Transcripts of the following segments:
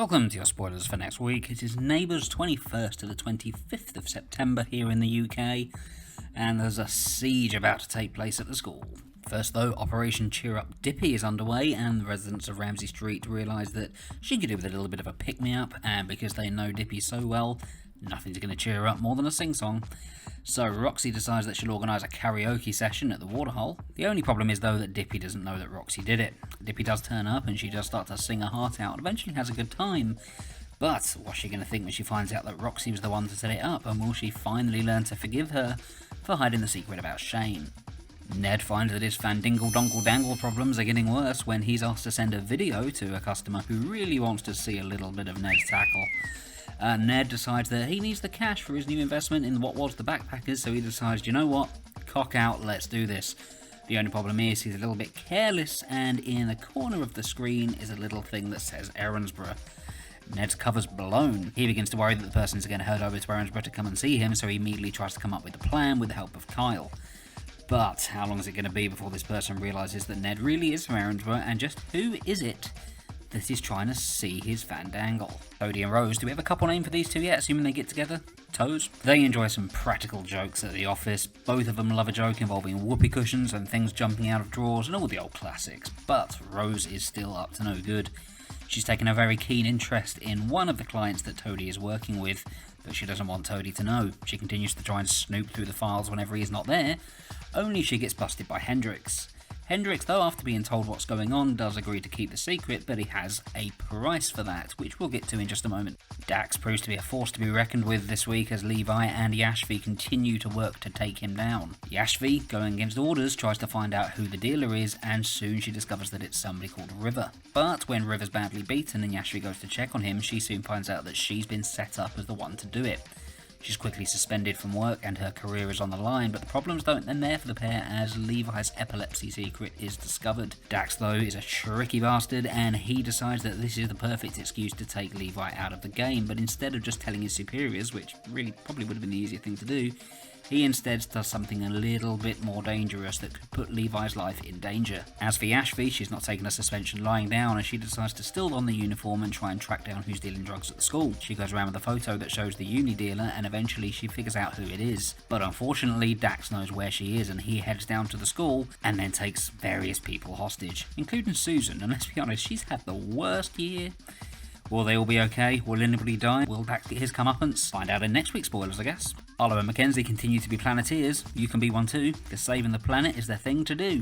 Welcome to your spoilers for next week. It is Neighbours 21st to the 25th of September here in the UK, and there's a siege about to take place at the school. First though, Operation Cheer Up Dipi is underway, and the residents of Ramsay Street realise that she could do with a little bit of a pick-me-up, and because they know Dipi so well, nothing's going to cheer her up more than a sing-song. So Roxy decides that she'll organise a karaoke session at the waterhole. The only problem is though that Dipi doesn't know that Roxy did it. Dipi does turn up and she does start to sing her heart out and eventually has a good time. But what's she going to think when she finds out that Roxy was the one to set it up, and will she finally learn to forgive her for hiding the secret about Shane? Ned finds that his fandingle-donkle-dangle problems are getting worse when he's asked to send a video to a customer who really wants to see a little bit of Ned's tackle. Ned decides that he needs the cash for his new investment in what was the Backpackers, so he decides, you know what, cock out, let's do this. The only problem is he's a little bit careless, and in the corner of the screen is a little thing that says Erinsborough. Ned's cover's blown. He begins to worry that the person's going to head over to Erinsborough to come and see him, so he immediately tries to come up with a plan with the help of Kyle. But how long is it going to be before this person realises that Ned really is from Erinsborough, and just who is it that is trying to see his fandangle? Toadie and Rose, do we have a couple name for these two yet, assuming they get together? Toes? They enjoy some practical jokes at the office. Both of them love a joke involving whoopee cushions and things jumping out of drawers and all the old classics, but Rose is still up to no good. She's taken a very keen interest in one of the clients that Toadie is working with, but she doesn't want Toadie to know. She continues to try and snoop through the files whenever he's not there, only she gets busted by Hendrix. Hendrix, though, after being told what's going on, does agree to keep the secret, but he has a price for that, which we'll get to in just a moment. Dax proves to be a force to be reckoned with this week as Levi and Yashvi continue to work to take him down. Yashvi, going against orders, tries to find out who the dealer is, and soon she discovers that it's somebody called River. But when River's badly beaten and Yashvi goes to check on him, she soon finds out that she's been set up as the one to do it. She's quickly suspended from work and her career is on the line, but the problems don't end there for the pair as Levi's epilepsy secret is discovered. Dax, though, is a tricky bastard, and he decides that this is the perfect excuse to take Levi out of the game, but instead of just telling his superiors, which really probably would have been the easier thing to do, he instead does something a little bit more dangerous that could put Levi's life in danger. As for Yashvi, she's not taking a suspension lying down, and she decides to still don the uniform and try and track down who's dealing drugs at the school. She goes around with a photo that shows the uni dealer, and eventually she figures out who it is. But unfortunately, Dax knows where she is, and he heads down to the school and then takes various people hostage, including Susan, and let's be honest, she's had the worst year. Will they all be okay? Will anybody die? Will Dax get his comeuppance? Find out in next week's spoilers, I guess. Harlow and Mackenzie continue to be Planeteers. You can be one too, because saving the planet is their thing to do.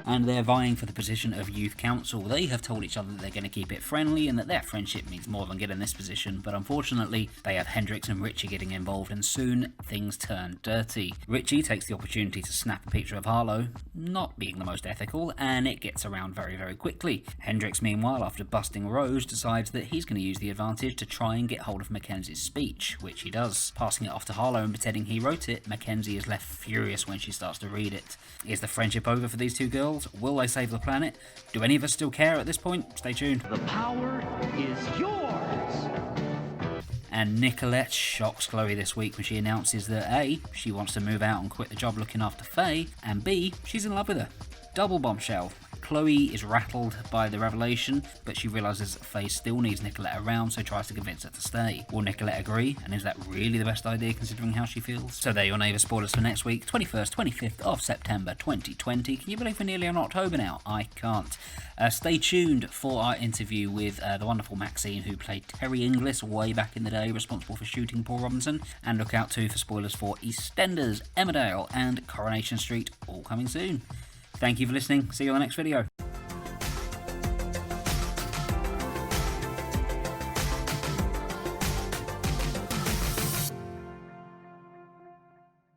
And they're vying for the position of Youth Council. They have told each other that they're going to keep it friendly and that their friendship means more than getting this position, but unfortunately they have Hendrix and Richie getting involved, and soon things turn dirty. Richie takes the opportunity to snap a picture of Harlow, not being the most ethical, and it gets around very, very quickly. Hendrix, meanwhile, after busting Rose, decides that he's going to use the advantage to try and get hold of Mackenzie's speech, which he does. Passing it off to Harlow and pretending he wrote it, Mackenzie is left furious when she starts to read it. Is the friendship over for these two girls? Will they save the planet? Do any of us still care at this point? Stay tuned. The power is yours! And Nicolette shocks Chloe this week when she announces that A, she wants to move out and quit the job looking after Faye, and B, she's in love with her. Double bombshell. Chloe is rattled by the revelation, but she realises that Faye still needs Nicolette around, so tries to convince her to stay. Will Nicolette agree? And is that really the best idea considering how she feels? So there are your Neighbours spoilers for next week, 21st, 25th of September 2020. Can you believe we're nearly on October now? I can't. Stay tuned for our interview with the wonderful Maxine, who played Terry Inglis way back in the day, responsible for shooting Paul Robinson. And look out too for spoilers for EastEnders, Emmerdale and Coronation Street, all coming soon. Thank you for listening. See you on the next video.